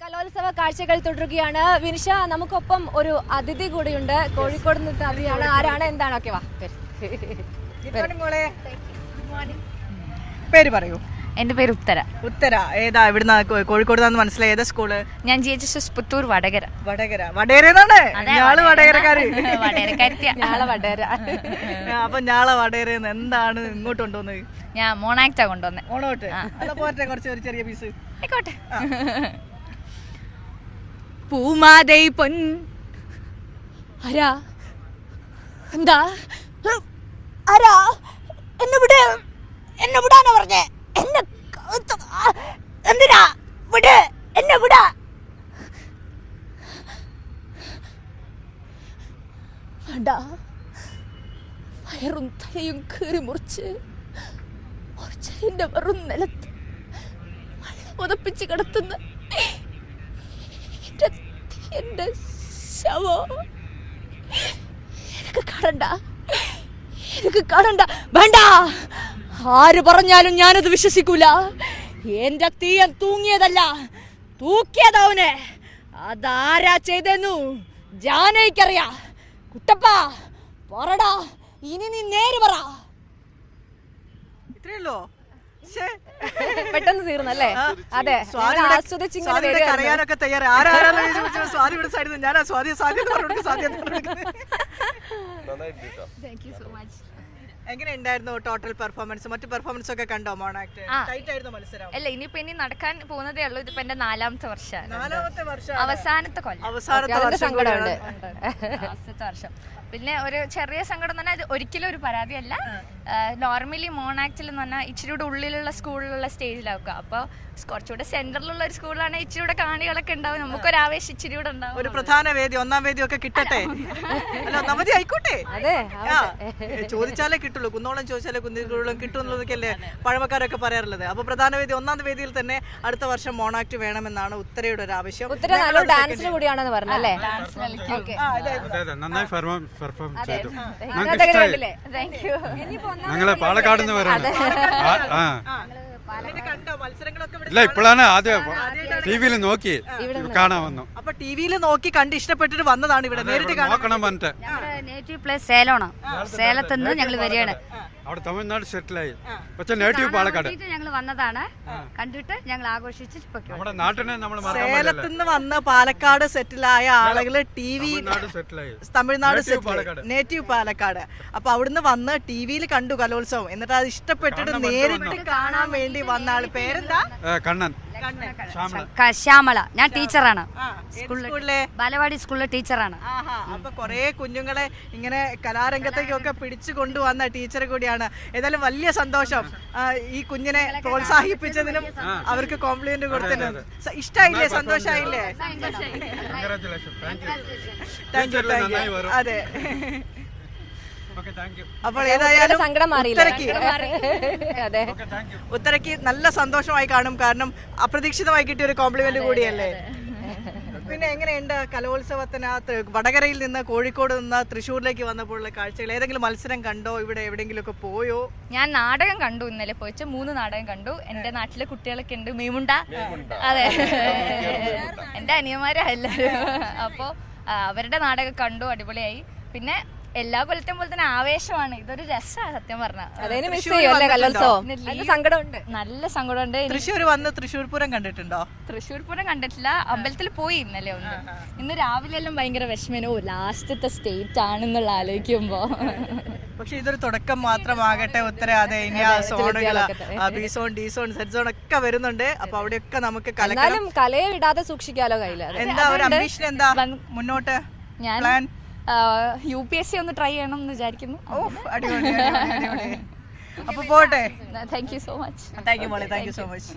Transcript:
കലോത്സവ കാഴ്ചകൾ തുടരുകയാണ്. വിനിഷ, നമുക്കൊപ്പം ഒരു അതിഥി കൂടിയുണ്ട്. കോഴിക്കോട് നിന്ന് അതിഥിയാണ്. ആരാണ്, എന്താണ്? ഓക്കെ, വാ. പേര് പറയൂ. എന്റെ പേര് ഉത്തര. ഉത്തര ഏതാ? ഇവിടുന്ന് കോഴിക്കോട് മനസ്സിലായി. ഏതാ സ്കൂള്? ഞാൻ GHS പുത്തൂർ വടകര. വടകരന്നാണ് ഞാള് വടകരക്കാര്. അപ്പൊ ഞാളെ വടകരന്ന് എന്താണ് ഇങ്ങോട്ട് കൊണ്ടുവന്നത്? ഞാൻ മോണാക്റ്റാ കൊണ്ടുവന്നേ. മോണോട്ട് പോട്ടെ, കുറച്ച് ഒരു ചെറിയ പീസ് ആയിക്കോട്ടെ. പൂമാതൈ പൊൻ ആരാ? എന്താ? ആരാ? എന്നെ വിടാനാ പറഞ്ഞേ? എന്നെ എന്തിനാ? വിട്, എന്നെ വിടാ. വേണ്ട, വയറും തലയും കീറി മുറിച്ച് വെറും നിലത്ത് ഉതപ്പിച്ച് കിടത്തുന്ന എന്റെ ശവം എനിക്ക് കാണണ്ട. വേണ്ട, ആര് പറഞ്ഞാലും ഞാനത് വിശ്വസിക്കൂല. എന്റെ തീയൻ തൂങ്ങിയതല്ല, തൂക്കിയതവനെ. അതാരാ ചെയ്തെന്നു ജാനയ്ക്കറിയാ. കുട്ടപ്പ പറടാ, ഇനി നീ നേര് പറ. ഇത്രയുള്ളോ? പെട്ടെന്ന് തീർന്നല്ലേ? അതെ, അറിയാനൊക്കെ തയ്യാറ്. സ്വാതി ഇവിടെ സൈഡിൽ നിന്ന് ഞാനാ സ്വാതി എങ്ങനെ ഉണ്ടായിരുന്നു ടോട്ടൽ പെർഫോമൻസ്? മറ്റു പെർഫോമൻസ് ഒക്കെ കണ്ടോ? മോണാക്ട് ടൈറ്റ് ആയിരുന്നു മത്സരം. അല്ല, ഇനിയിപ്പോ നടക്കാൻ പോകുന്നതേ ഉള്ളൂ. ഇതിപ്പോ എന്റെ 4ാമത്തെ വർഷം, അവസാനത്തെ കൊല്ലം, അവസാനത്തെ വർഷം. പിന്നെ ഒരു ചെറിയ സങ്കടം എന്ന് പറഞ്ഞാൽ ഒരിക്കലും ഒരു പരാതിയല്ല. നോർമലി മോണാക്റ്റിൽ എന്ന് പറഞ്ഞാൽ ഇച്ചിരി കൂടെ ഉള്ളിലുള്ള സ്കൂളിലുള്ള സ്റ്റേജിലാക്കുക. അപ്പോൾ കുറച്ചുകൂടെ സെന്ററിലുള്ള ഒരു സ്കൂളാണ്, ഇച്ചിരി കൂടെ കാണികളൊക്കെ ഉണ്ടാവും. നമുക്കൊരു ആവേശം ഇച്ചിരി കൂടെ ഉണ്ടാവും. ഒരു പ്രധാന വേദി, ഒന്നാം വേദി ഒക്കെ കിട്ടട്ടെ. അല്ല, ഒന്നാം വേദി ആയിക്കോട്ടെ. ചോദിച്ചാലേ കിട്ടുള്ളൂ. കുന്നോളം ചോദിച്ചാലേ കുന്നിക്കുളം കിട്ടും എന്നുള്ളതൊക്കെയല്ലേ പഴമക്കാരൊക്കെ പറയാറുള്ളത്. അപ്പൊ പ്രധാന വേദി, ഒന്നാം വേദിയിൽ തന്നെ അടുത്ത വർഷം മോണാക്ട് വേണമെന്നാണ് ഉത്തരയുടെ ഒരു ആവശ്യം. ഡാൻസിന് കൂടിയാണെന്ന് പറഞ്ഞല്ലേ? ഞങ്ങള് പാലക്കാട് നിന്ന് വരുന്നത്. ഇല്ല, ഇപ്പോഴാണ് ആദ്യം ടിവിയിൽ നോക്കി കാണാൻ വന്നു. അപ്പൊ ടിവിയിൽ നോക്കി കണ്ട് ഇഷ്ടപ്പെട്ടിട്ട് വന്നതാണ് ഇവിടെ നേരിട്ട് നോക്കണം പറഞ്ഞിട്ട്. Native place സേലമാണ്. സേലത്ത് നിന്ന് ഞങ്ങൾ വരികയാണ്. അവിടെ തമിഴ്നാട് സെറ്റിലായി. പക്ഷെ നേറ്റീവ് പാലക്കാട് ഞങ്ങൾ വന്നതാണ്. കണ്ടിട്ട് ഞങ്ങൾ ആഘോഷിച്ചിട്ട് നമ്മുടെ നാട്ടിനെ നമ്മൾ സേലത്തുനിന്ന് വന്ന് പാലക്കാട് സെറ്റിലായ ആളുകള് തമിഴ്നാട് സെറ്റിൽ, നേറ്റീവ് പാലക്കാട്. അപ്പൊ അവിടുന്ന് വന്ന് ടിവിയിൽ കണ്ടു കലോത്സവം. എന്നിട്ട് അത് ഇഷ്ടപ്പെട്ടിട്ട് നേരിട്ട് കാണാൻ വേണ്ടി വന്ന ആള്. പേരെന്താ? കണ്ണൻ. ശ്യാമള. ഞാൻ ടീച്ചറാണ്, ബാലവാടി സ്കൂളിലെ ടീച്ചറാണ്. അപ്പൊ കൊറേ കുഞ്ഞുങ്ങളെ ഇങ്ങനെ കലാരംഗത്തേക്കൊക്കെ പിടിച്ചു കൊണ്ടുവന്ന ടീച്ചർ കൂടിയാണ്. ഏതായാലും വലിയ സന്തോഷം ഈ കുഞ്ഞിനെ പ്രോത്സാഹിപ്പിച്ചതിനും അവർക്ക് കോംപ്ലിമെന്റ് കൊടുത്തതിനും. ഇഷ്ടായില്ലേ? സന്തോഷായില്ലേ? Thank you. അതെ, അപ്പോൾ ഏതായാലും ഉത്തരയ്ക്ക് നല്ല സന്തോഷമായി കാണും. കാരണം അപ്രതീക്ഷിതമായി കിട്ടിയ ഒരു കോംപ്ലിമെന്റ് കൂടിയല്ലേ. പിന്നെ എങ്ങനെയുണ്ട് കലോത്സവത്തിനകത്ത് വടകരയിൽ നിന്ന് കോഴിക്കോട് നിന്ന് തൃശ്ശൂരിലേക്ക് വന്നപ്പോഴുള്ള കാഴ്ചകൾ? ഏതെങ്കിലും മത്സരം കണ്ടോ? ഇവിടെ എവിടെയെങ്കിലും ഒക്കെ പോയോ? ഞാൻ നാടകം കണ്ടു. ഇന്നലെ പോയിച്ച് 3 നാടകം കണ്ടു. എന്റെ നാട്ടിലെ കുട്ടികളൊക്കെ ഉണ്ട്. മീമുണ്ട, അതെ, എന്റെ അനിയന്മാരാ എല്ലാവരും. അപ്പോ അവരുടെ നാടകം കണ്ടു, അടിപൊളിയായി. പിന്നെ എല്ലാ കൊല്ലത്തെയും പോലെ തന്നെ ആവേശമാണ്. ഇതൊരു രസമാണ് സത്യം പറഞ്ഞാൽ. നല്ല സങ്കടമുണ്ട്. തൃശ്ശൂർ വന്ന് തൃശ്ശൂർ പൂരം കണ്ടിട്ടുണ്ടോ? തൃശ്ശൂർ പൂരം കണ്ടിട്ടില്ല. അമ്പലത്തിൽ പോയി ഇന്നലെ ഒന്ന്. ഇന്ന് രാവിലെ എല്ലാം ഭയങ്കര വിഷമനോ, ലാസ്റ്റത്തെ സ്റ്റേറ്റ് ആണെന്നുള്ള ആലോചിക്കുമ്പോ. പക്ഷെ ഇതൊരു തുടക്കം മാത്രമാകട്ടെ ഉത്തര. അതെ, ഇനി ആ സോണുകള്, B zone, D zone, set zone ഒക്കെ വരുന്നുണ്ട്. അപ്പൊ അവിടെയൊക്കെ നമുക്ക് കലയെ വിടാതെ സൂക്ഷിക്കാലോ കയ്യില്. എന്താ ഒരു അംബീഷൻ? എന്താ മുന്നോട്ട് പ്ലാൻ? UPSC ഒന്ന് ട്രൈ ചെയ്യണം എന്ന് വിചാരിക്കുന്നു. അപ്പൊ പോട്ടെ. Thank you so much. Thank you മോളെ, താങ്ക് യു സോ മച്ച്.